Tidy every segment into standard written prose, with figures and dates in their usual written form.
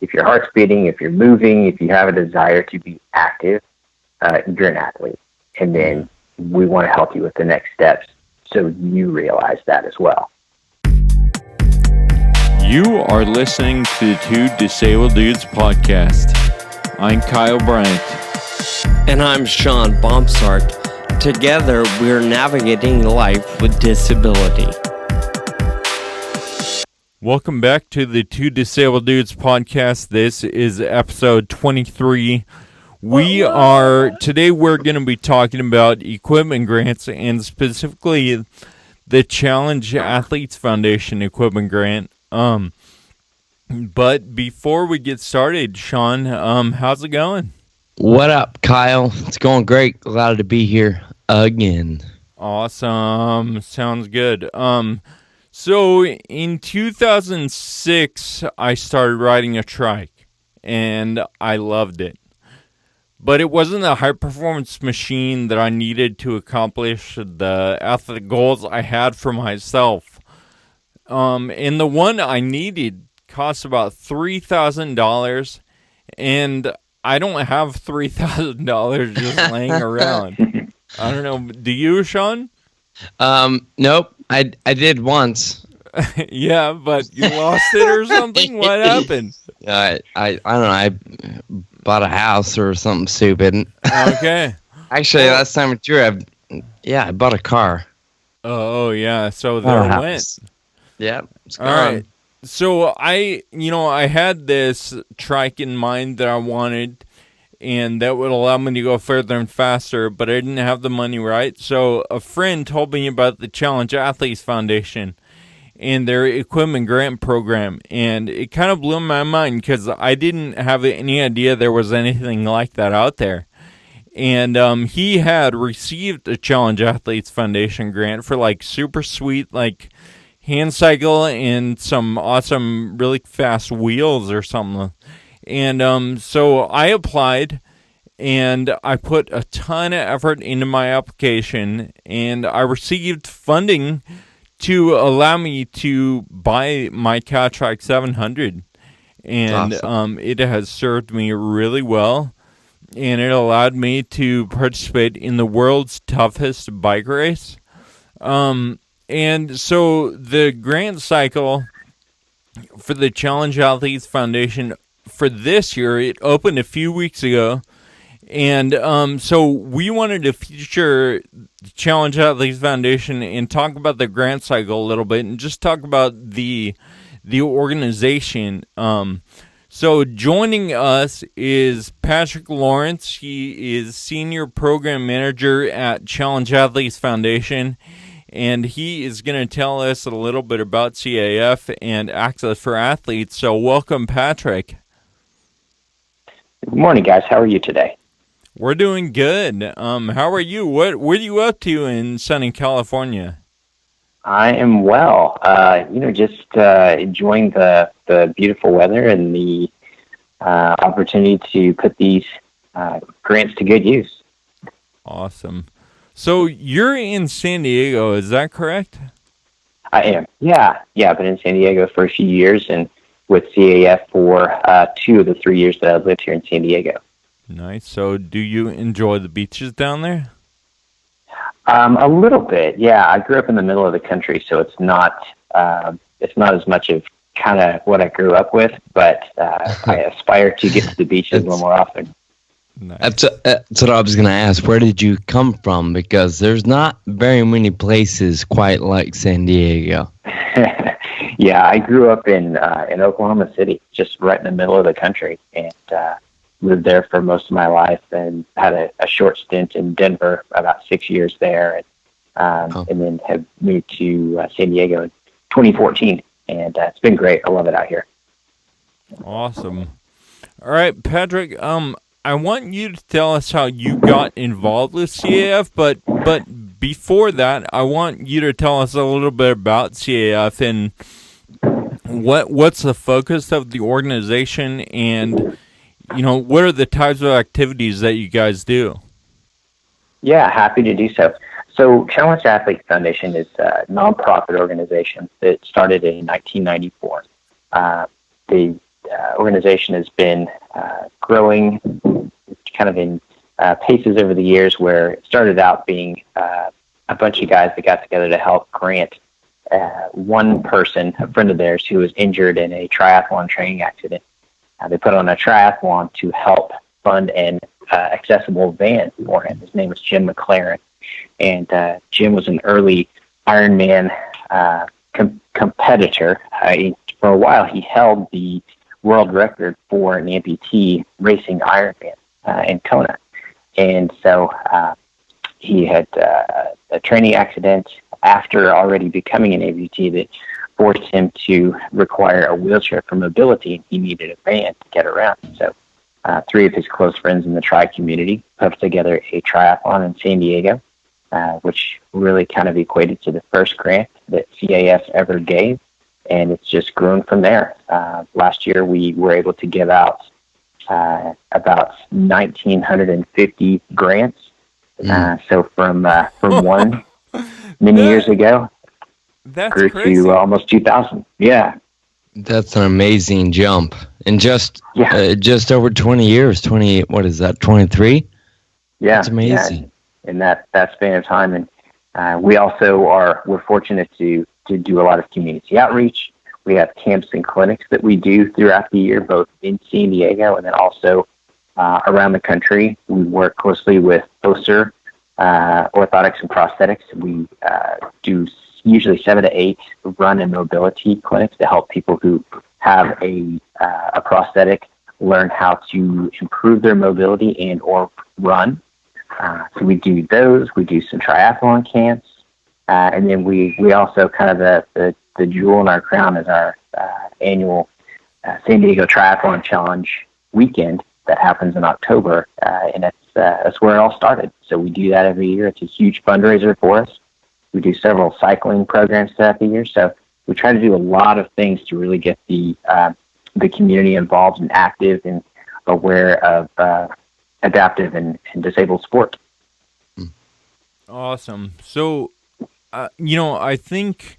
if your heart's beating, if you're moving, if you have a desire to be active, you're an athlete. And then we want to help you with the next steps so you realize that as well. You are listening to the Two Disabled Dudes podcast. I'm Kyle Bryant. And I'm Sean Baumsart. Together, we're navigating life with disability. Welcome back to the Two Disabled Dudes podcast. This is episode 23. Today we're going to be talking about equipment grants and specifically the Challenge Athletes Foundation equipment grant. But before we get started, Sean, how's it going? What up, Kyle? It's going great. Glad to be here again. Awesome. Sounds good. So in 2006, I started riding a trike, and I loved it. But it wasn't a high-performance machine that I needed to accomplish the athletic goals I had for myself. And the one I needed cost about $3,000, and I don't have $3,000 just laying around. I don't know. Do you, Sean? Nope. I did once. Yeah, but you lost it or something? What happened? I don't know. I bought a house or something stupid. Okay. Actually, last time it drew, I bought a car. Oh, yeah. So there it went. Yeah. It's all right. So I had this trike in mind that I wanted, and that would allow me to go further and faster, but I didn't have the money, right? So a friend told me about the Challenge Athletes Foundation and their equipment grant program, and it kind of blew my mind because I didn't have any idea there was anything like that out there. And he had received a Challenge Athletes Foundation grant for like super sweet like hand cycle and some awesome really fast wheels or something. And so I applied, and I put a ton of effort into my application, and I received funding to allow me to buy my Catrike 700. And awesome. It has served me really well, and it allowed me to participate in the world's toughest bike race. And so the grant cycle for the Challenge Athletes Foundation for this year, it opened a few weeks ago, and so we wanted to feature the Challenge Athletes Foundation and talk about the grant cycle a little bit, and just talk about the organization. So joining us is Patrick Lawrence. He is Senior Program Manager at Challenge Athletes Foundation, and he is going to tell us a little bit about CAF and Access for Athletes. So welcome, Patrick. Good morning, guys. How are you today? We're doing good. How are you? What are you up to in sunny California? I am well. Just enjoying the beautiful weather and the opportunity to put these grants to good use. Awesome. So you're in San Diego, is that correct? I am. Yeah. I've been in San Diego for a few years, and with CAF for 2 of the 3 years that I've lived here in San Diego. Nice. So do you enjoy the beaches down there? A little bit, yeah. I grew up in the middle of the country, so it's not as much of kind of what I grew up with, but I aspire to get to the beaches a little more often. Nice. That's what I was going to ask. Where did you come from? Because there's not very many places quite like San Diego. Yeah, I grew up in Oklahoma City, just right in the middle of the country, and lived there for most of my life, and had a short stint in Denver, about 6 years there, and then have moved to San Diego in 2014, and it's been great. I love it out here. Awesome. All right, Patrick, I want you to tell us how you got involved with CAF, but before that, I want you to tell us a little bit about CAF and what's the focus of the organization, and what are the types of activities that you guys do? Yeah, happy to do so. So Challenge Athletes Foundation is a nonprofit organization that started in 1994. The organization has been growing kind of in paces over the years, where it started out being a bunch of guys that got together to help grant one person, a friend of theirs, who was injured in a triathlon training accident. They put on a triathlon to help fund an accessible van for him. His name was Jim McLaren, and Jim was an early Ironman competitor. For a while, he held the world record for an amputee racing Ironman in Kona. And so he had a training accident after already becoming an amputee that forced him to require a wheelchair for mobility. He needed a van to get around. So three of his close friends in the tri community put together a triathlon in San Diego, which really kind of equated to the first grant that CAF ever gave. And it's just grown from there. Last year, we were able to give out about 1,950 grants. So from one many years ago, grew crazy. to almost 2,000. Yeah. That's an amazing jump. In just over 20 years, 20, what is that, 23? Yeah. That's amazing. Yeah. In that span of time. And we're fortunate to do a lot of community outreach. We have camps and clinics that we do throughout the year, both in San Diego and then also around the country. We work closely with OSER, Orthotics and Prosthetics. We do usually 7 to 8 run and mobility clinics to help people who have a prosthetic learn how to improve their mobility and or run. So we do those. We do some triathlon camps. And then we also kind of the jewel in our crown is our annual San Diego Triathlon Challenge weekend that happens in October, and that's where it all started. So we do that every year. It's a huge fundraiser for us. We do several cycling programs throughout the year. So we try to do a lot of things to really get the community involved and active and aware of adaptive and disabled sport. Awesome. So, I think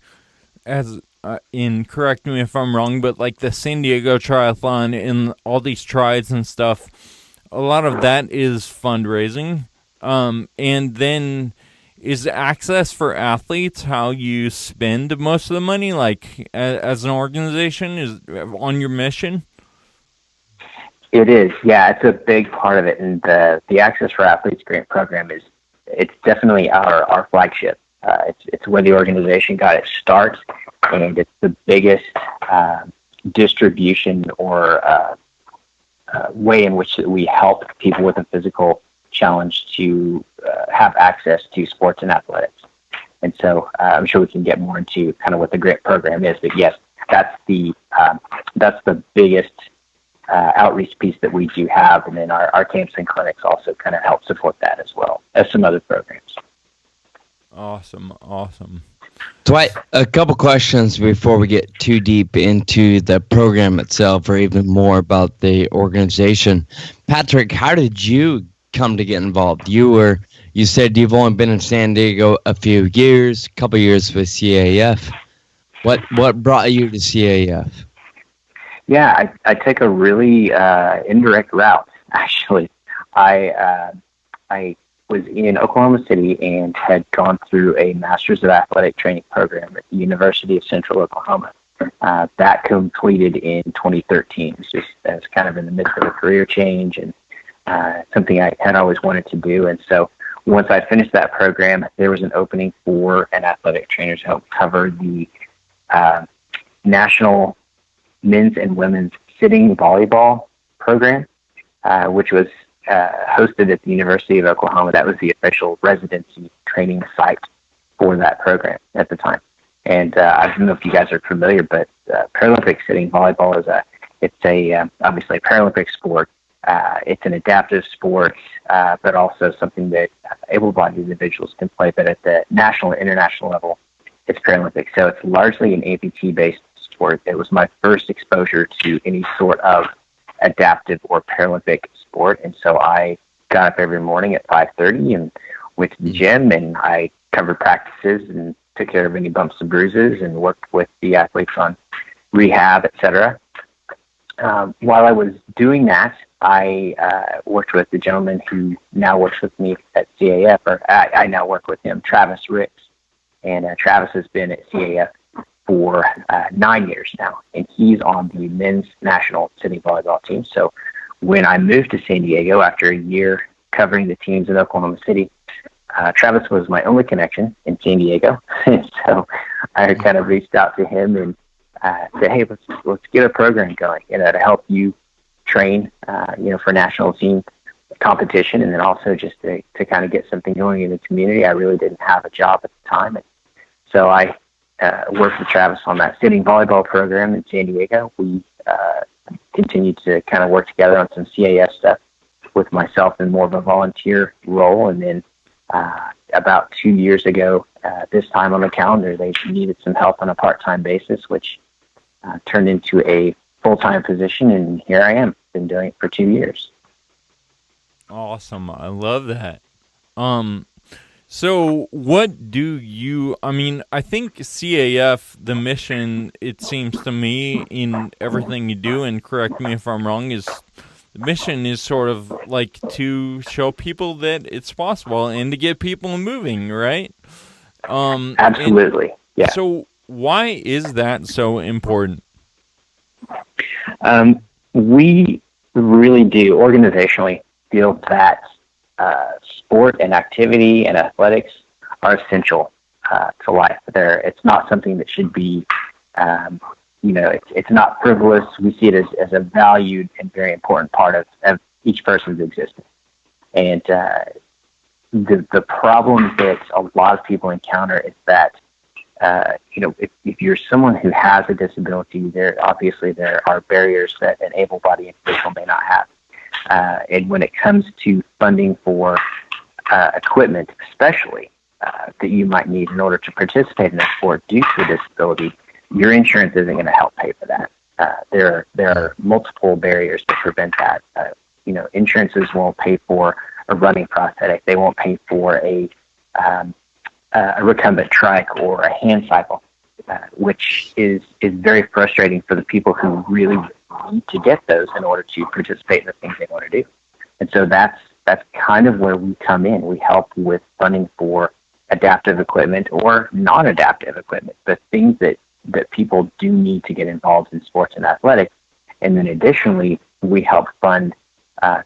correct me if I'm wrong, but like the San Diego Triathlon and all these trials and stuff, a lot of that is fundraising. And then is access for athletes how you spend most of the money, like as an organization, is on your mission? It is, yeah. It's a big part of it, and the Access for Athletes grant program it's definitely our flagship. It's where the organization got its start, and it's the biggest distribution or way in which we help people with a physical challenge to have access to sports and athletics. And so I'm sure we can get more into kind of what the grant program is, but yes, that's the biggest outreach piece that we do have, and then our camps and clinics also kind of help support that as well as some other programs. Awesome. Dwight, a couple questions before we get too deep into the program itself or even more about the organization. Patrick, how did you come to get involved? You said you've only been in San Diego a few years, a couple years with CAF. What brought you to CAF? Yeah, I take a really indirect route, actually. I was in Oklahoma City and had gone through a Masters of Athletic Training program at the University of Central Oklahoma. That completed in 2013. I was kind of in the midst of a career change and something I had always wanted to do. And so once I finished that program, there was an opening for an athletic trainer to help cover the national men's and women's sitting volleyball program, which was hosted at the University of Oklahoma. That was the official residency training site for that program at the time. And I don't know if you guys are familiar, but Paralympic sitting volleyball is obviously a Paralympic sport. It's an adaptive sport, but also something that able-bodied individuals can play. But at the national and international level, it's Paralympic. So it's largely an amputee-based sport. It was my first exposure to any sort of adaptive or Paralympic sport. And so I got up every morning at 5:30 and went to the gym, and I covered practices and took care of any bumps and bruises and worked with the athletes on rehab, etc. While I was doing that, I worked with the gentleman who now works with me at CAF, or I now work with him, Travis Ricks. And Travis has been at CAF for 9 years now, and he's on the men's national city volleyball team. So when I moved to San Diego after a year covering the teams in Oklahoma City, Travis was my only connection in San Diego. And so I kind of reached out to him and said, hey, let's get a program going, to help you train, for national team competition, and then also just to kind of get something going in the community. I really didn't have a job at the time. And so I worked with Travis on that sitting volleyball program in San Diego. We continued to kind of work together on some CAF stuff with myself in more of a volunteer role. And then about 2 years ago, this time on the calendar, they needed some help on a part-time basis, which turned into a full-time position, and here I am. Been doing it for 2 years. Awesome. I love that. So what do you, I think CAF, the mission, it seems to me, in everything you do, and correct me if I'm wrong, is the mission is sort of like to show people that it's possible and to get people moving, right? Absolutely. Yeah. So why is that so important? We really do organizationally feel that sport and activity and athletics are essential to life. It's not something that should be, it's not frivolous. We see it as a valued and very important part of each person's existence. And the problem that a lot of people encounter is that, if you're someone who has a disability, there are barriers that an able-bodied individual may not have. And when it comes to funding for equipment, especially that you might need in order to participate in a sport due to a disability, your insurance isn't going to help pay for that. There are multiple barriers that prevent that. Insurances won't pay for a running prosthetic. They won't pay for a recumbent trike or a hand cycle, which is very frustrating for the people who really need to get those in order to participate in the things they want to do. And so that's kind of where we come in. We help with funding for adaptive equipment or non-adaptive equipment, the things that people do need to get involved in sports and athletics. And then additionally, we help fund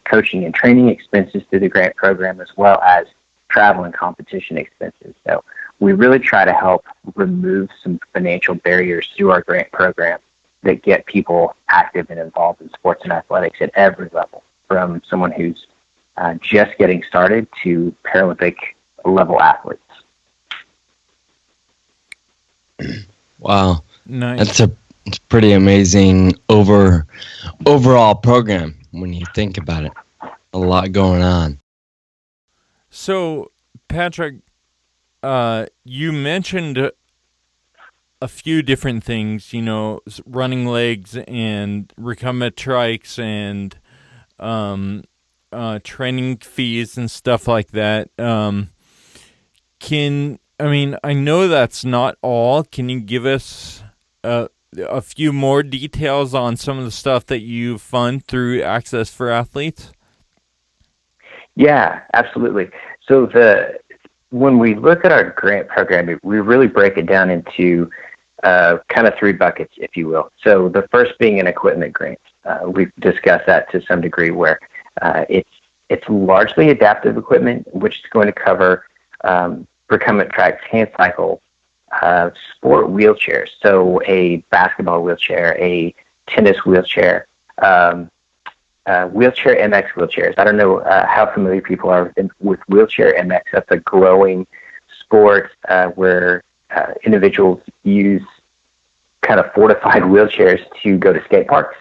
coaching and training expenses through the grant program, as well as travel and competition expenses. So we really try to help remove some financial barriers through our grant program that get people active and involved in sports and athletics at every level, from someone who's just getting started to Paralympic level athletes. Wow. Nice. It's pretty amazing overall program when you think about it. A lot going on. So, Patrick, you mentioned a few different things, running legs and recumbent trikes and training fees and stuff like that. I know that's not all. Can you give us a few more details on some of the stuff that you fund through Access for Athletes? Yeah, absolutely. So when we look at our grant program, we really break it down into kind of three buckets, if you will. So the first being an equipment grant. We've discussed that to some degree, where it's largely adaptive equipment, which is going to cover recumbent trikes, hand cycles, sport wheelchairs. So a basketball wheelchair, a tennis wheelchair, wheelchair MX wheelchairs. I don't know how familiar people are with wheelchair MX. That's a growing sport where individuals use kind of fortified wheelchairs to go to skate parks.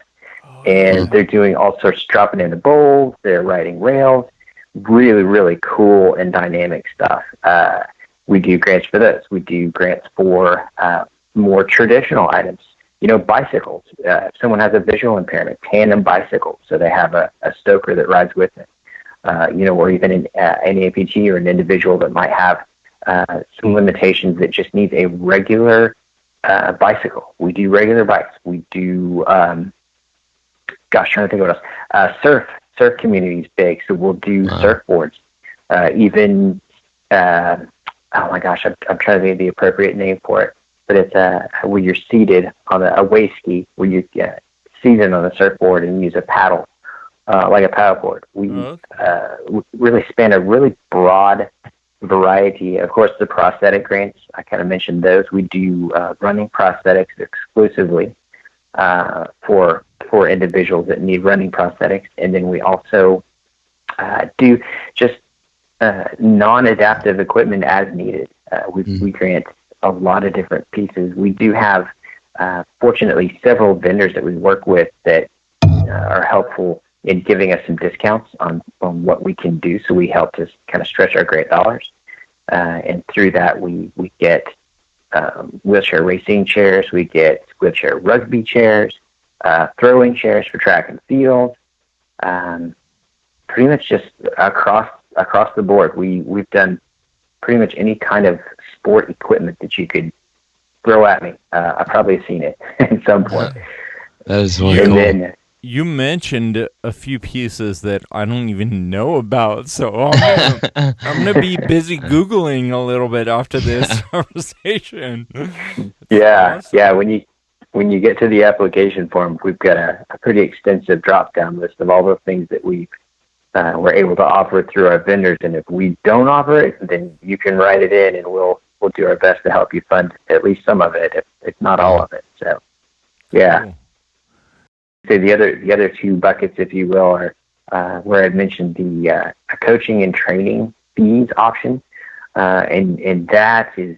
And they're doing all sorts, dropping into bowls, they're riding rails, really, really cool and dynamic stuff. We do grants for those. We do grants for more traditional items. Bicycles. If someone has a visual impairment, tandem bicycles, so they have a stoker that rides with it. Or even an amputee or an individual that might have some limitations that just needs a regular bicycle. We do regular bikes. We do trying to think of what else. Surf community is big, so we'll do surfboards. Even oh my gosh, I'm trying to think of the appropriate name for it, but it's where you're seated on a wave ski, where you seated on a surfboard and use a paddle, like a paddleboard. We really span a really broad variety. Of course, the prosthetic grants, I kind of mentioned those. We do running prosthetics exclusively for individuals that need running prosthetics, and then we also do just non-adaptive equipment as needed. We grant a lot of different pieces. We do have, fortunately, several vendors that we work with that are helpful in giving us some discounts on what we can do. So we help to kind of stretch our grant dollars. And through that, we get wheelchair racing chairs, we get wheelchair rugby chairs, throwing chairs for track and field, pretty much just across the board. We've done pretty much any kind of sport equipment that you could throw at me. I've probably seen it at some point. That is really cool. Then, you mentioned a few pieces that I don't even know about, so I'm gonna be busy Googling a little bit after this conversation. Yeah. When you get to the application form, we've got a pretty extensive drop-down list of all the things that we're able to offer through our vendors, and if we don't offer it, then you can write it in, and we'll do our best to help you fund at least some of it, if not all of it. So, yeah. Cool. So the other two buckets, if you will, are where I mentioned the coaching and training fees option, and that is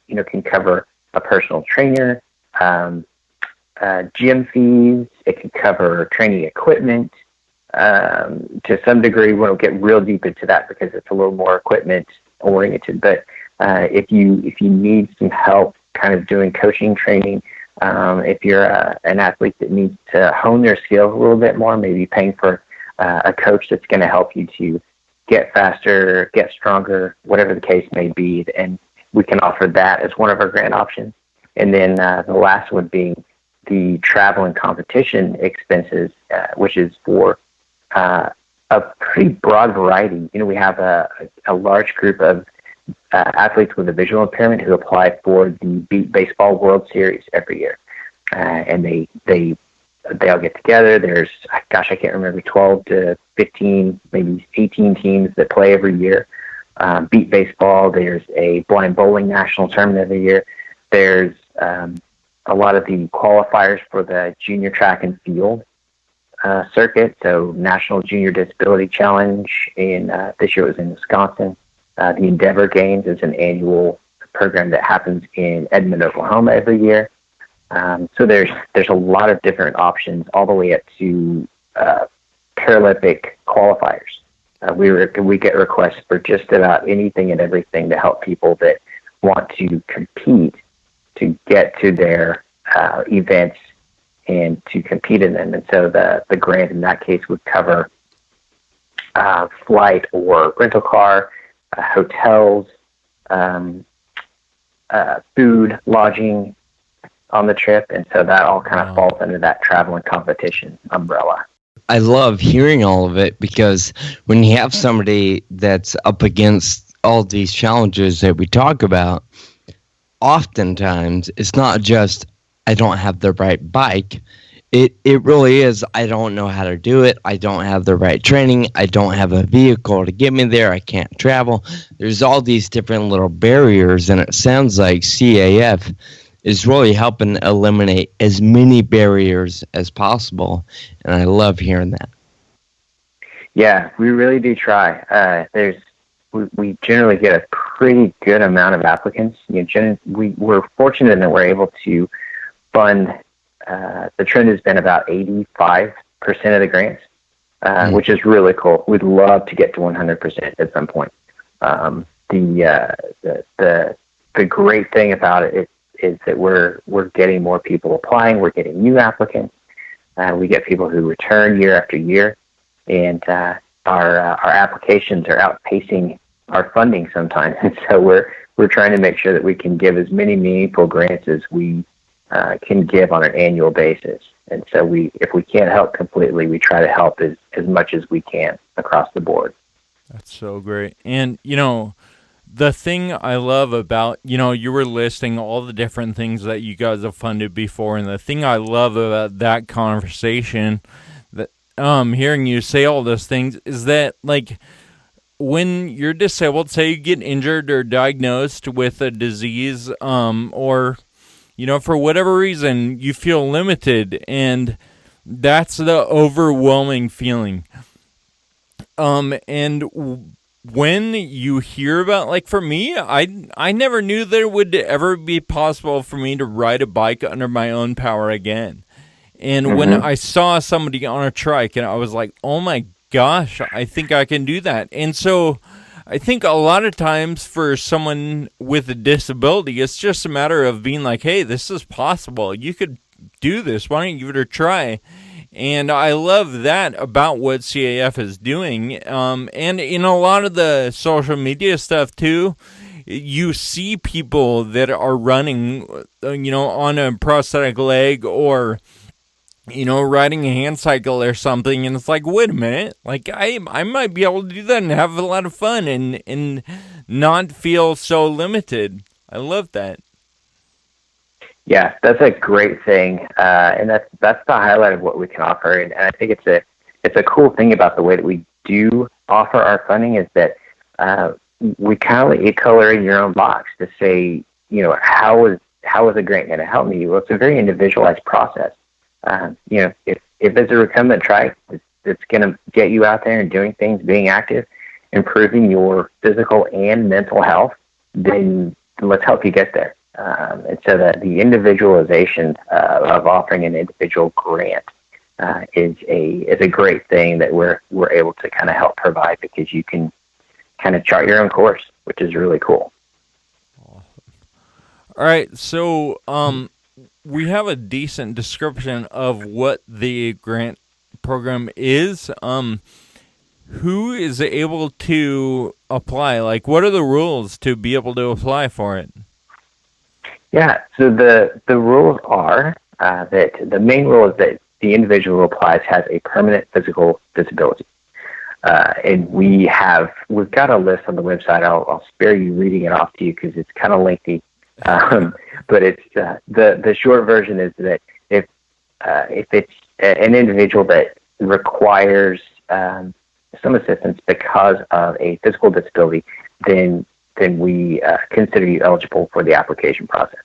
can cover a personal trainer, gym fees. It can cover training equipment. To some degree, we won't get real deep into that because it's a little more equipment oriented. But if you need some help, kind of doing coaching training. If you're an athlete that needs to hone their skills a little bit more, maybe paying for a coach that's going to help you to get faster, get stronger, whatever the case may be, and we can offer that as one of our grant options. And then the last one being the travel and competition expenses, which is for a pretty broad variety. We have a large group of athletes with a visual impairment who apply for the Beat Baseball World Series every year, and they all get together. There's, I can't remember, 12 to 15, maybe 18 teams that play every year. Beat Baseball. There's a blind bowling national tournament every year. There's a lot of the qualifiers for the junior track and field circuit. So National Junior Disability Challenge in this year it was in Wisconsin. The Endeavor Games is an annual program that happens in Edmond, Oklahoma every year. So there's a lot of different options all the way up to Paralympic qualifiers. We get requests for just about anything and everything to help people that want to compete to get to their events and to compete in them. And so the grant in that case would cover flight or rental car, hotels, food, lodging on the trip, and so that all kind of falls under that travel and competition umbrella. I love hearing all of it because when you have somebody that's up against all these challenges that we talk about, oftentimes it's not just I don't have the right bike. It really is, I don't know how to do it. I don't have the right training. I don't have a vehicle to get me there. I can't travel. There's all these different little barriers, and it sounds like CAF is really helping eliminate as many barriers as possible, and I love hearing that. Yeah, we really do try. We generally get a pretty good amount of applicants. We're fortunate that we're able to fund. The trend has been about 85% of the grants, which is really cool. We'd love to get to 100% at some point. The great thing about it is that we're getting more people applying. We're getting new applicants. We get people who return year after year, and our applications are outpacing our funding sometimes. And so we're trying to make sure that we can give as many meaningful grants as we can give on an annual basis. And so if we can't help completely, we try to help as much as we can across the board. That's so great. And, the thing I love about, you were listing all the different things that you guys have funded before, and the thing I love about that conversation, that hearing you say all those things, is that, like, when you're disabled, say you get injured or diagnosed with a disease, or, for whatever reason, you feel limited, and that's the overwhelming feeling. And when you hear about, like, for me, I never knew that it would ever be possible for me to ride a bike under my own power again. And when I saw somebody on a trike, and I was like, oh my gosh, I think I can do that. And so I think a lot of times for someone with a disability, it's just a matter of being like, hey, this is possible. You could do this. Why don't you give it a try? And I love that about what CAF is doing. And in a lot of the social media stuff, too, you see people that are running, on a prosthetic leg or, riding a hand cycle or something. And it's like, wait a minute. Like, I might be able to do that and have a lot of fun and not feel so limited. I love that. Yeah, that's a great thing, and that's the highlight of what we can offer. And I think it's a cool thing about the way that we do offer our funding is that we kind of let you color in your own box to say, how is a grant going to help me? Well, it's a very individualized process. If it's a recumbent trike, it's going to get you out there and doing things, being active, improving your physical and mental health, then let's help you get there. And so that the individualization of offering an individual grant is a great thing that we're able to kind of help provide, because you can kind of chart your own course, which is really cool. Awesome. All right, so we have a decent description of what the grant program is. Who is able to apply? Like, what are the rules to be able to apply for it? Yeah, so the rules are that the main rule is that the individual who applies has a permanent physical disability. And we've got a list on the website. I'll spare you reading it off to you because it's kind of lengthy. But it's the short version is that if it's an individual that requires some assistance because of a physical disability, then we consider you eligible for the application process.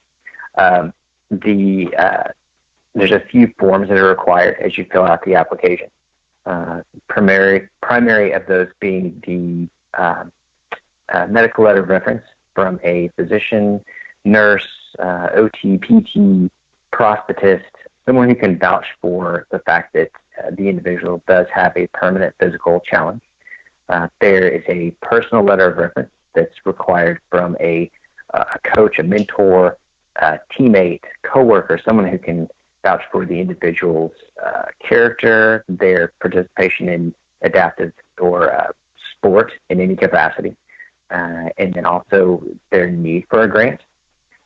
There's a few forms that are required as you fill out the application. Primary of those being the medical letter of reference from a physician, nurse, OT, PT, prosthetist, someone who can vouch for the fact that the individual does have a permanent physical challenge. There is a personal letter of reference that's required from a coach, a mentor, teammate, coworker, someone who can vouch for the individual's character, their participation in adaptive or sport in any capacity, and then also their need for a grant.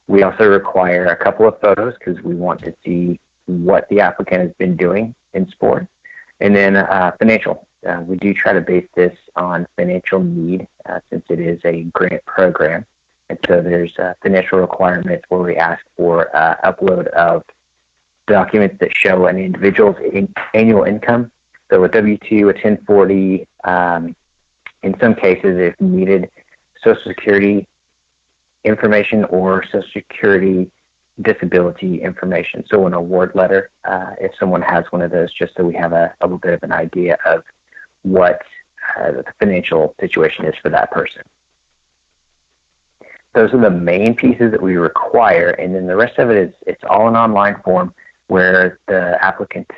We also require a couple of photos because we want to see what the applicant has been doing in sport, and then financial. We do try to base this on financial need since it is a grant program. And so there's financial requirements where we ask for upload of documents that show an individual's annual income. So a W-2, a 1040, in some cases, if needed, Social Security information or Social Security disability information. So an award letter, if someone has one of those, just so we have a little bit of an idea of what the financial situation is for that person. Those are the main pieces that we require, and then the rest of it it's all an online form where the applicant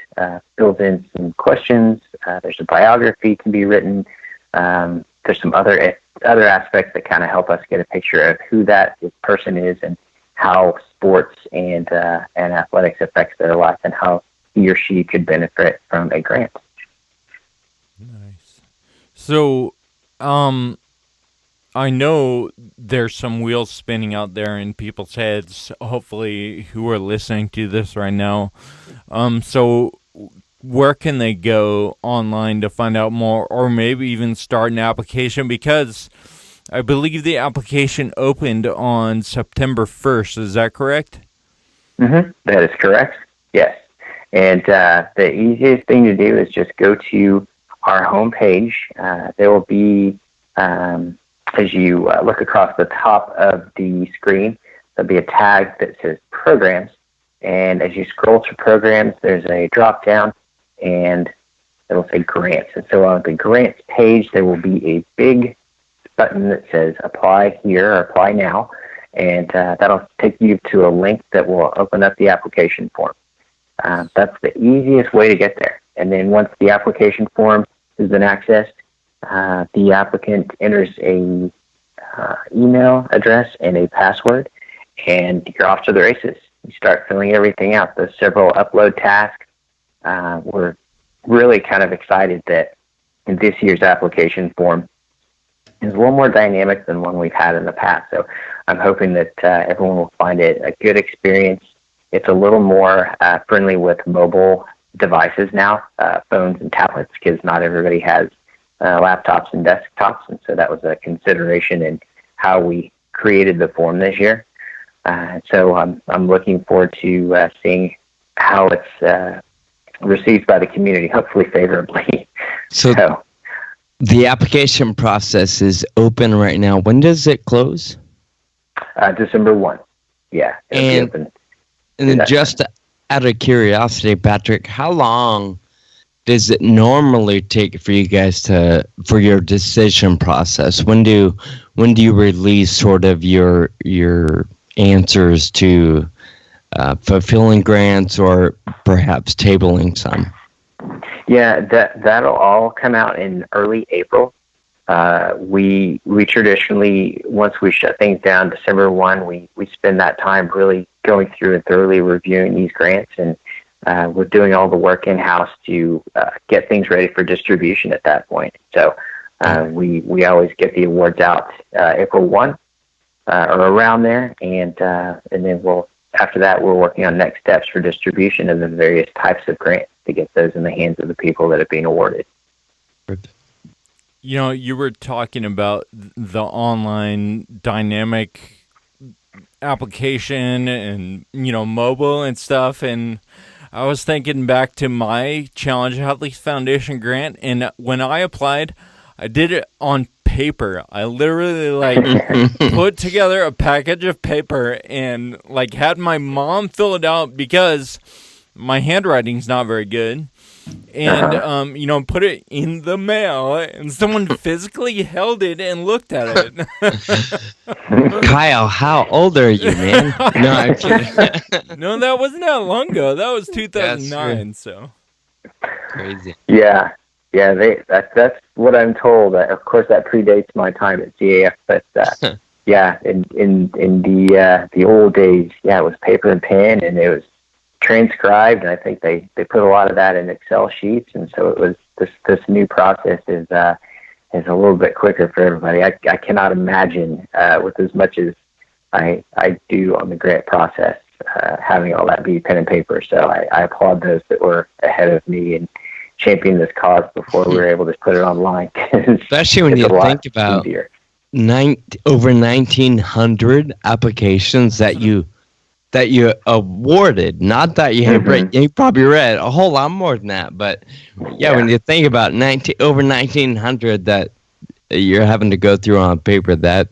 fills in some questions. There's a biography can be written. There's some other aspects that kind of help us get a picture of who that person is and how sports and athletics affects their life and how he or she could benefit from a grant. Nice. So, I know there's some wheels spinning out there in people's heads, hopefully, who are listening to this right now. So where can they go online to find out more, or maybe even start an application? Because I believe the application opened on September 1st. Is that correct? Mm-hmm. That is correct. Yes. And the easiest thing to do is just go to our homepage. There will be, as you look across the top of the screen, there'll be a tag that says Programs. And as you scroll to Programs, there's a drop down, and it'll say Grants. And so on the Grants page, there will be a big button that says Apply Here or Apply Now. And that'll take you to a link that will open up the application form. That's the easiest way to get there. And then once the application form has been accessed, the applicant enters a email address and a password, and you're off to the races. You start filling everything out. There's several upload tasks. We're really kind of excited that this year's application form is a little more dynamic than one we've had in the past. So I'm hoping that everyone will find it a good experience. It's a little more friendly with mobile devices now, phones and tablets, because not everybody has laptops and desktops, and so that was a consideration in how we created the form this year. So I'm looking forward to seeing how it's received by the community, hopefully favorably. So the application process is open right now. When does it close? December 1. Yeah. And then just out of curiosity, Patrick, how long does it normally take for you guys for your decision process? When do you release sort of your answers to fulfilling grants or perhaps tabling some? Yeah, that'll all come out in early April. We traditionally, once we shut things down December 1, we spend that time really going through and thoroughly reviewing these grants, and we're doing all the work in-house to get things ready for distribution at that point. So we always get the awards out April 1 or around there, and then after that we're working on next steps for distribution of the various types of grants to get those in the hands of the people that are being awarded. You know, you were talking about the online dynamic application and, mobile and stuff, and I was thinking back to my Challenge Athletes Foundation grant, and when I applied, I did it on paper. I literally put together a package of paper and had my mom fill it out because my handwriting's not very good. And, put it in the mail, and someone physically held it and looked at it. Kyle, how old are you, man? No, I'm kidding. No, that wasn't that long ago. That was 2009, so. Crazy. Yeah, that's what I'm told. Of course, that predates my time at CAF, but yeah, in the old days, yeah, it was paper and pen, and it was transcribed, and I think they put a lot of that in Excel sheets, and so it was this new process is a little bit quicker for everybody. I cannot imagine with as much as I do on the grant process having all that be pen and paper. So I applaud those that were ahead of me and championed this cause before we were able to put it online. Especially when you think about over 1,900 applications that you awarded, not that you have read. You probably read a whole lot more than that, but yeah, when you think about over 1,900 that you're having to go through on paper, that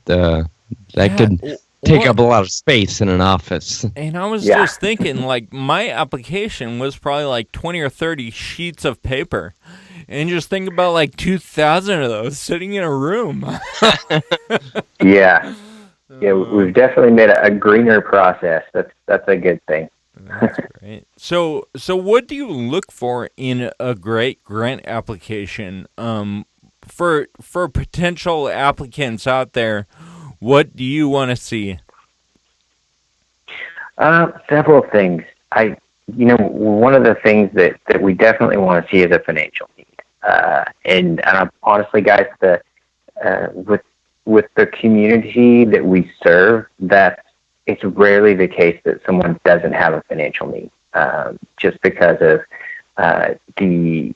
could take up a lot of space in an office. And I was just thinking, my application was probably 20 or 30 sheets of paper, and just think about 2,000 of those sitting in a room. Yeah. Yeah, we've definitely made a greener process. That's a good thing. That's great. So what do you look for in a great grant application? For potential applicants out there, what do you want to see? Several things. One of the things that we definitely want to see is a financial need. And honestly, guys, with the community that we serve, that it's rarely the case that someone doesn't have a financial need, just because of the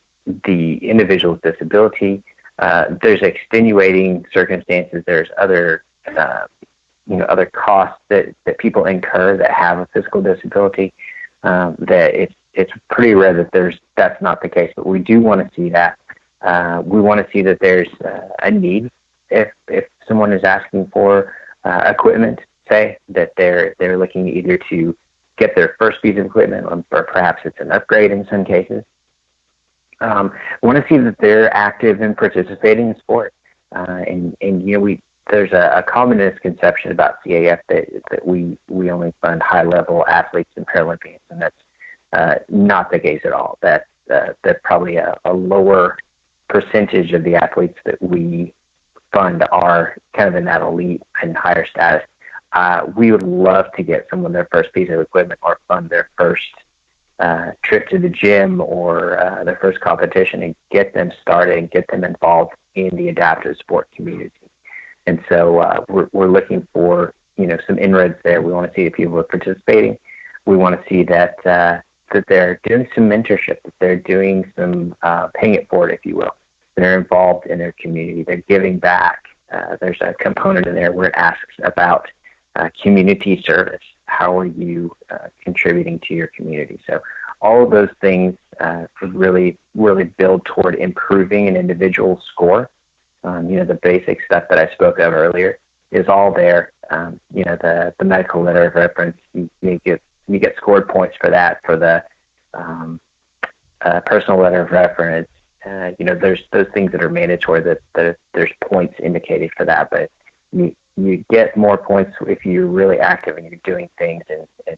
individual's disability. There's extenuating circumstances. There's other other costs that people incur that have a physical disability. That it's pretty rare that that's not the case. But we do want to see that. We want to see that there's a need. If someone is asking for equipment, say that they're looking either to get their first piece of equipment, or perhaps it's an upgrade in some cases. We want to see that they're active and participating in sport. And there's a common misconception about CAF that we only fund high level athletes and Paralympians, and that's not the case at all. That's probably a lower percentage of the athletes that we fund are kind of in that elite and higher status. We would love to get someone their first piece of equipment or fund their first trip to the gym or their first competition and get them started and get them involved in the adaptive sport community. And so we're looking for some inroads there. We want to see that people are participating. We want to see that they're doing some mentorship, that they're doing some paying it forward, if you will. They're involved in their community. They're giving back. There's a component in there where it asks about community service. How are you contributing to your community? So all of those things really build toward improving an individual's score. The basic stuff that I spoke of earlier is all there. The medical letter of reference, you get scored points for that. For the personal letter of reference, there's those things that are mandatory that there's points indicated for that, but you get more points if you're really active and you're doing things and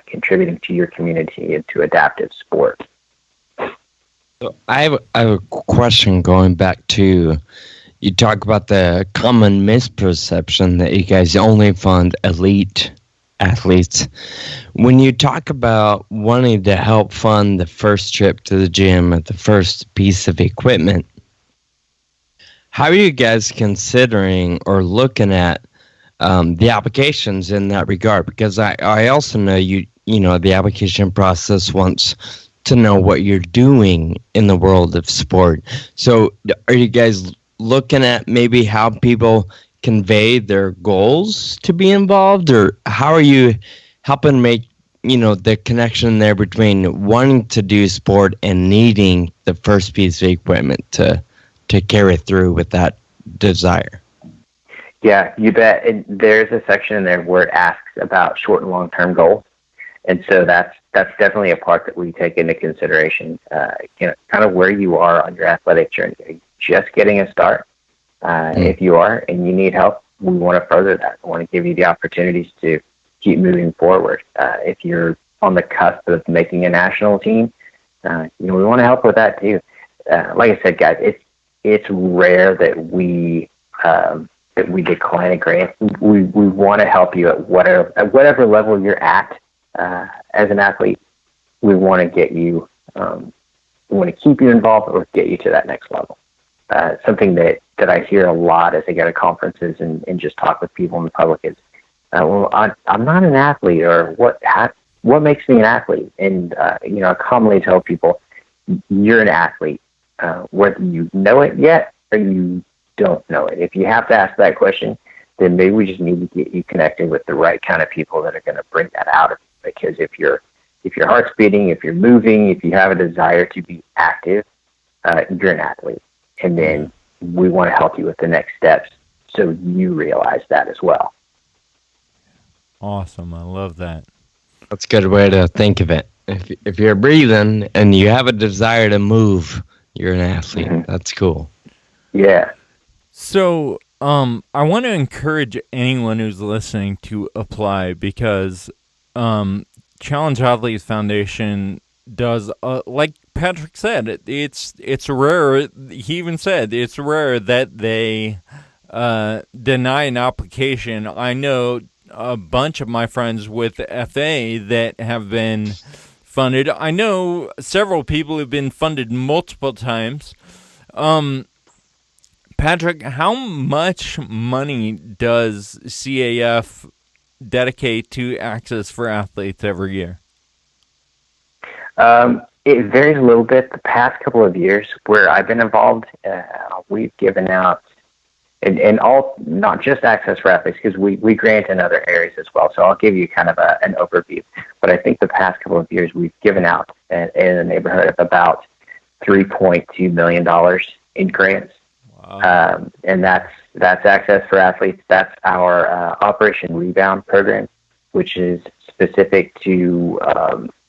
contributing to your community and to adaptive sport. So I have a question going back to, you talk about the common misperception that you guys only fund elite athletes. When you talk about wanting to help fund the first trip to the gym or the first piece of equipment, how are you guys considering or looking at the applications in that regard? Because I also know the application process wants to know what you're doing in the world of sport. So are you guys looking at maybe how people convey their goals to be involved, or how are you helping make the connection there between wanting to do sport and needing the first piece of equipment to carry through with that desire? Yeah, you bet. And there's a section in there where it asks about short and long-term goals. And so that's definitely a part that we take into consideration, kind of where you are on your athletic journey. Are you just getting a start? If you are and you need help, we want to further that. We want to give you the opportunities to keep moving forward. If you're on the cusp of making a national team, we want to help with that too. Like I said, guys, it's rare that we decline a grant. We want to help you at whatever level you're at as an athlete. We want to get you. We want to keep you involved or get you to that next level. Something that I hear a lot as I go to conferences and just talk with people in the public is, I'm not an athlete, or what makes me an athlete? And I commonly tell people, you're an athlete, whether you know it yet or you don't know it. If you have to ask that question, then maybe we just need to get you connected with the right kind of people that are going to bring that out of you. Because if your heart's beating, if you're moving, if you have a desire to be active, you're an athlete. And then we want to help you with the next steps so you realize that as well. Awesome. I love that. That's a good way to think of it. If you're breathing and you have a desire to move, you're an athlete. Mm-hmm. That's cool. Yeah. So I want to encourage anyone who's listening to apply, because Challenge Athletes Foundation does, like Patrick said, it's rare. He even said it's rare that they deny an application. I know a bunch of my friends with FA that have been funded. I know several people who've been funded multiple times. Patrick, Patrick, how much money does CAF dedicate to Access for Athletes every year? It varies a little bit. The past couple of years where I've been involved, we've given out, and all, not just Access for Athletes, because we grant in other areas as well. So I'll give you kind of an overview. But I think the past couple of years we've given out in the neighborhood of about $3.2 million in grants. Wow. And that's Access for Athletes. That's our Operation Rebound program, which is specific to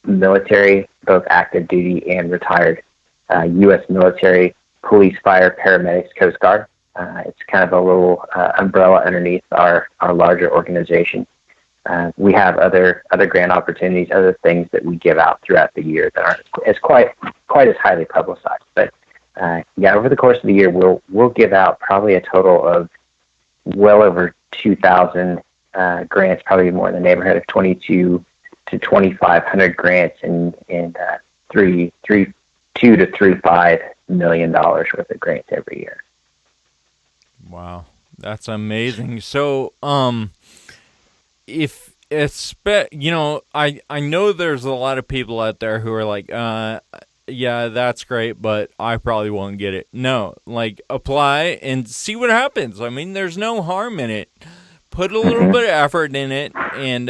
military, both active duty and retired U.S. military, police, fire, paramedics, Coast Guard. It's kind of a little umbrella underneath our larger organization. We have other grant opportunities, other things that we give out throughout the year that aren't as quite as highly publicized. But over the course of the year, we'll give out probably a total of well over 2,000 grants, probably more in the neighborhood of 22 to 2,500 grants, and $2 to $3.5 million worth of grants every year. Wow, that's amazing. So, I know there's a lot of people out there who are like, yeah, that's great, but I probably won't get it. No, like, apply and see what happens. I mean, there's no harm in it. Put a little bit of effort in it and,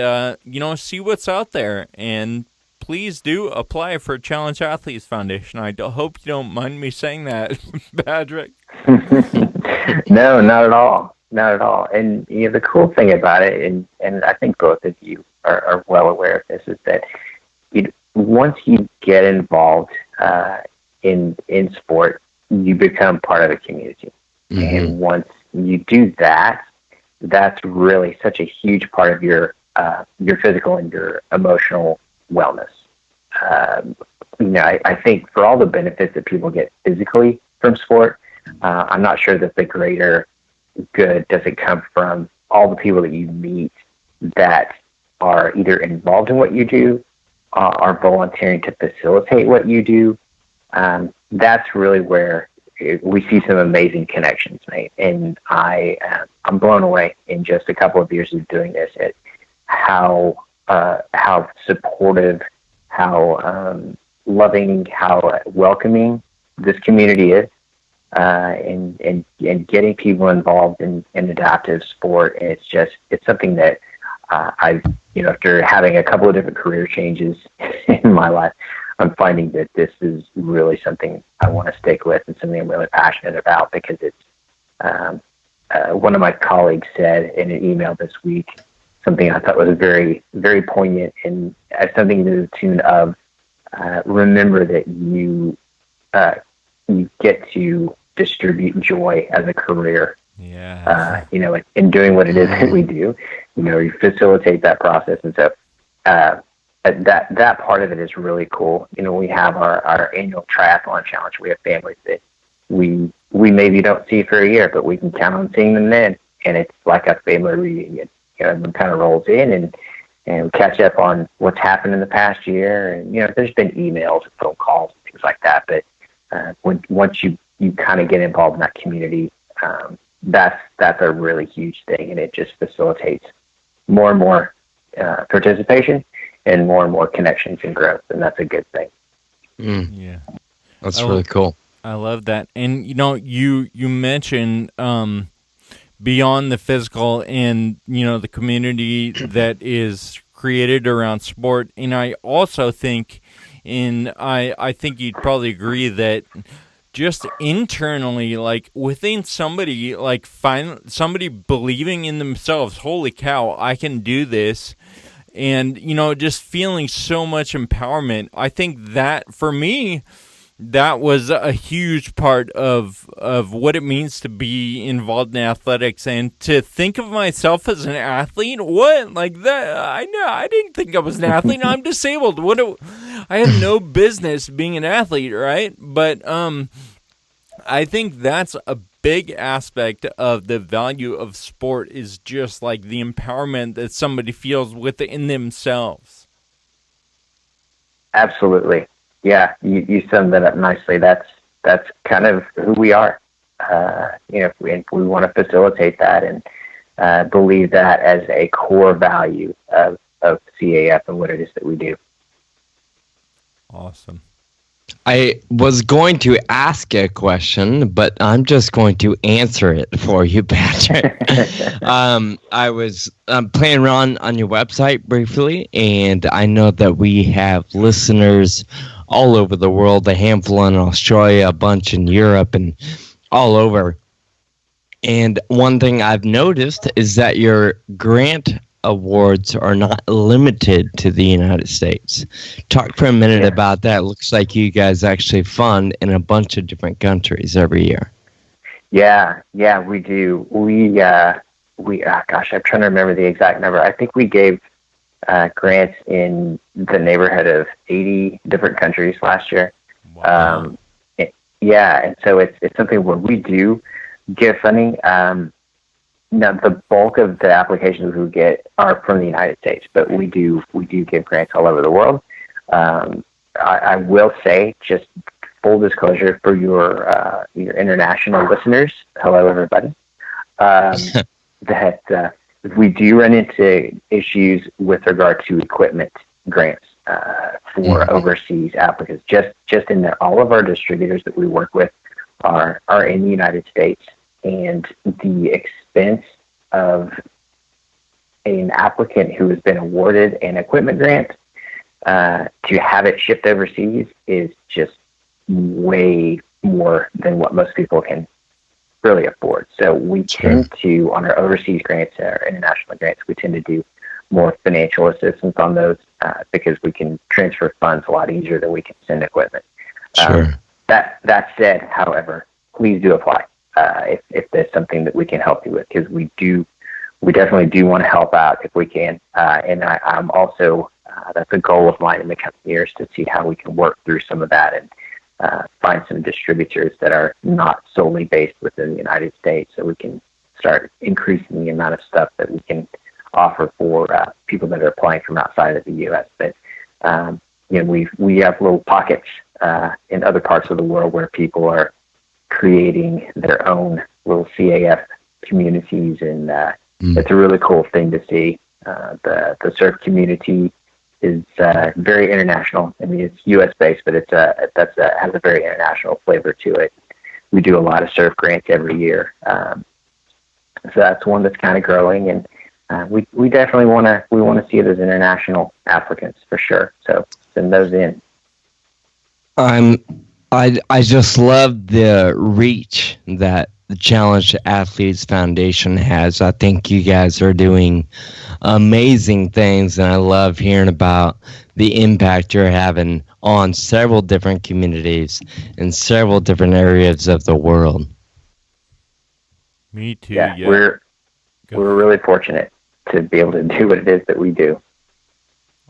see what's out there. And please do apply for Challenge Athletes Foundation. I hope you don't mind me saying that, Patrick. No, not at all. Not at all. And the cool thing about it, and I think both of you are well aware of this, is that once you get involved in sport, you become part of the community. Mm-hmm. And once you do that, that's really such a huge part of your physical and your emotional wellness. I think for all the benefits that people get physically from sport, I'm not sure that the greater good doesn't come from all the people that you meet that are either involved in what you do, are volunteering to facilitate what you do. That's really where we see some amazing connections made. And I'm blown away in just a couple of years of doing this at how supportive, how loving, how welcoming this community is, and getting people involved in adaptive sport. And it's something that I've, after having a couple of different career changes in my life, I'm finding that this is really something I want to stick with and something I'm really passionate about, because it's one of my colleagues said in an email this week something I thought was very, very poignant, and something to the tune of remember that you get to distribute joy as a career. Yeah. In doing what it is that we do, you facilitate that process. And so that part of it is really cool. We have our annual triathlon challenge. We have families that we maybe don't see for a year, but we can count on seeing them then. And it's like a family reunion. Everyone kind of rolls in and catch up on what's happened in the past year. And, there's been emails and phone calls and things like that. But once you kind of get involved in that community, that's a really huge thing. And it just facilitates more and more participation and more connections and growth. And that's a good thing. Yeah. That's really cool. I love that. And, you mentioned beyond the physical and, the community that is created around sport. And I also think, I think you'd probably agree that just internally, like within somebody, like somebody believing in themselves, holy cow, I can do this. And, just feeling so much empowerment. I think that for me, that was a huge part of what it means to be involved in athletics, and to think of myself as an athlete. What? Like that? I didn't think I was an athlete. I'm disabled. I have no business being an athlete, right? But I think that's a big aspect of the value of sport, is just like the empowerment that somebody feels within themselves. Absolutely. Yeah, you summed that up nicely. That's kind of who we are. we want to facilitate that and believe that as a core value of CAF and what it is that we do. Awesome. I was going to ask a question, but I'm just going to answer it for you, Patrick. I was playing around on your website briefly, and I know that we have listeners all over the world, a handful in Australia, a bunch in Europe, and all over. And one thing I've noticed is that your grant awards are not limited to the United States. Talk for a minute about that. It looks like you guys actually fund in a bunch of different countries every year. Yeah, we do. Gosh, I'm trying to remember the exact number. I think we gave grants in the neighborhood of 80 different countries last year. Wow. And so it's something where we do give funding. Now, the bulk of the applications we get are from the United States, but we do give grants all over the world. I will say, just full disclosure for your international listeners, hello everybody, that we do run into issues with regard to equipment grants for overseas applicants. Just in that, all of our distributors that we work with are in the United States. And the expense of an applicant who has been awarded an equipment grant to have it shipped overseas is just way more than what most people can really afford. So we tend to, on our overseas grants, our international grants, we tend to do more financial assistance on those because we can transfer funds a lot easier than we can send equipment. That said, however, please do apply. If there's something that we can help you with, because we definitely do want to help out if we can. And I'm also, that's a goal of mine in the coming years, to see how we can work through some of that and find some distributors that are not solely based within the United States, so we can start increasing the amount of stuff that we can offer for people that are applying from outside of the U.S. But we have little pockets in other parts of the world where people are creating their own little CAF communities, and it's a really cool thing to see. The surf community is very international. I mean, it's U.S. based, but it has a very international flavor to it. We do a lot of surf grants every year, so that's one that's kind of growing, and we definitely want to see those international applicants for sure. So send those in. I just love the reach that the Challenge Athletes Foundation has. I think you guys are doing amazing things, and I love hearing about the impact you're having on several different communities in several different areas of the world. Me too. Yeah. We're really fortunate to be able to do what it is that we do.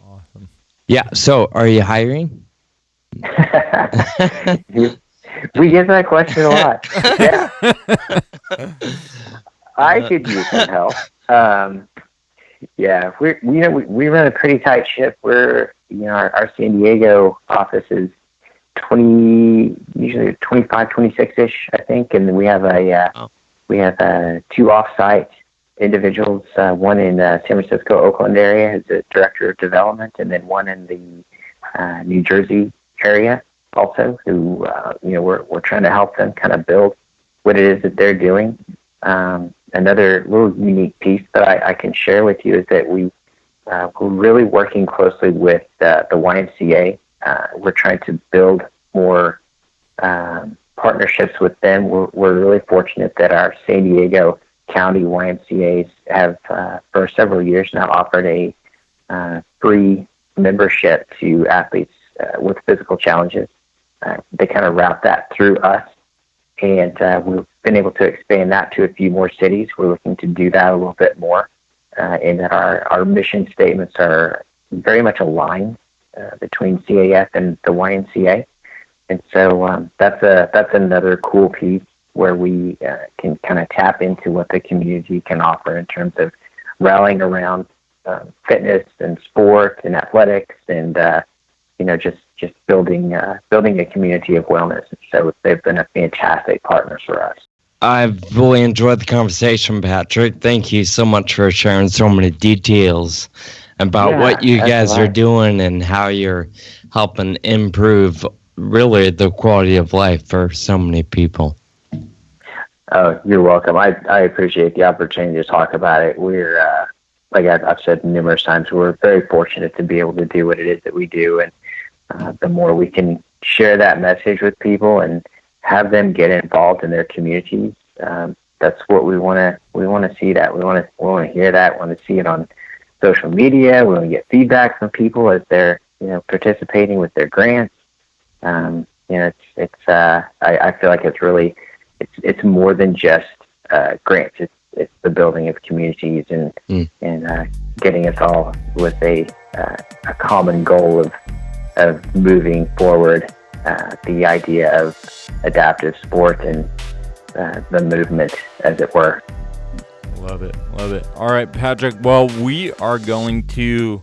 Awesome. Yeah. So, are you hiring? We get that question a lot. Yeah. I could use some help. We run a pretty tight ship. We're, our San Diego office is usually 25, 26-ish, I think. And then we have two off-site individuals, one in San Francisco, Oakland area as the director of development, and then one in the New Jersey area also, who we're trying to help them kind of build what it is that they're doing. Another little unique piece that I can share with you is that we're really working closely with the YMCA. We're trying to build more partnerships with them. We're really fortunate that our San Diego County YMCAs have for several years now offered a free membership to athletes with physical challenges. They kind of route that through us, and we've been able to expand that to a few more cities. We're looking to do that a little bit more, and that our mission statements are very much aligned between CAF and the YMCA. And so that's another cool piece where we can kind of tap into what the community can offer in terms of rallying around fitness and sport and athletics, and just building a community of wellness. So they've been a fantastic partner for us. I've really enjoyed the conversation, Patrick. Thank you so much for sharing so many details about what you guys are doing and how you're helping improve really the quality of life for so many people. Oh, you're welcome. I appreciate the opportunity to talk about it. We're, like I've said numerous times, we're very fortunate to be able to do what it is that we do. And the more we can share that message with people and have them get involved in their communities, that's what we want to see. That we want to hear that. We want to see it on social media. We want to get feedback from people as they're participating with their grants. I feel like it's really it's more than just grants. It's the building of communities and getting us all with a common goal of moving forward the idea of adaptive sport and the movement, as it were. Love it. All right, Patrick. Well, we are going to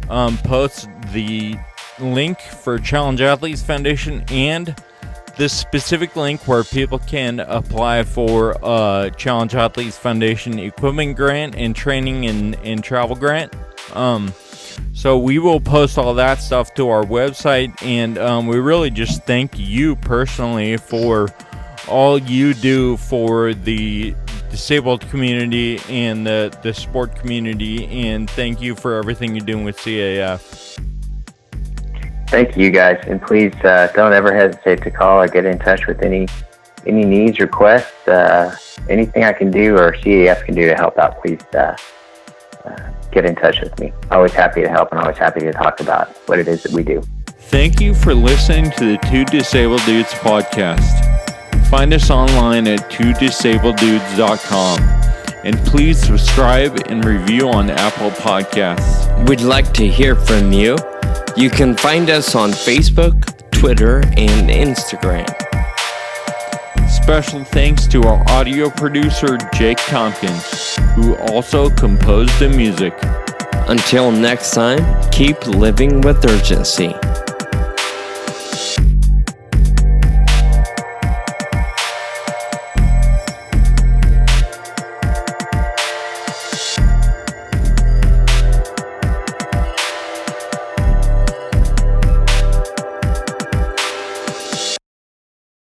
post the link for Challenge Athletes Foundation and the specific link where people can apply for a Challenge Athletes Foundation equipment grant and training and travel grant. So we will post all that stuff to our website, and we really just thank you personally for all you do for the disabled community and the sport community, and thank you for everything you're doing with CAF. Thank you, guys, and please don't ever hesitate to call or get in touch with any needs, requests, anything I can do or CAF can do to help out. Please get in touch with me. Always happy to help and always happy to talk about what it is that we do. Thank you for listening to the Two Disabled Dudes podcast. Find us online at twodisableddudes.com, and please subscribe and review on Apple Podcasts. We'd like to hear from you. You can find us on Facebook, Twitter, and Instagram. Special thanks to our audio producer, Jake Tompkins, who also composed the music. Until next time, keep living with urgency.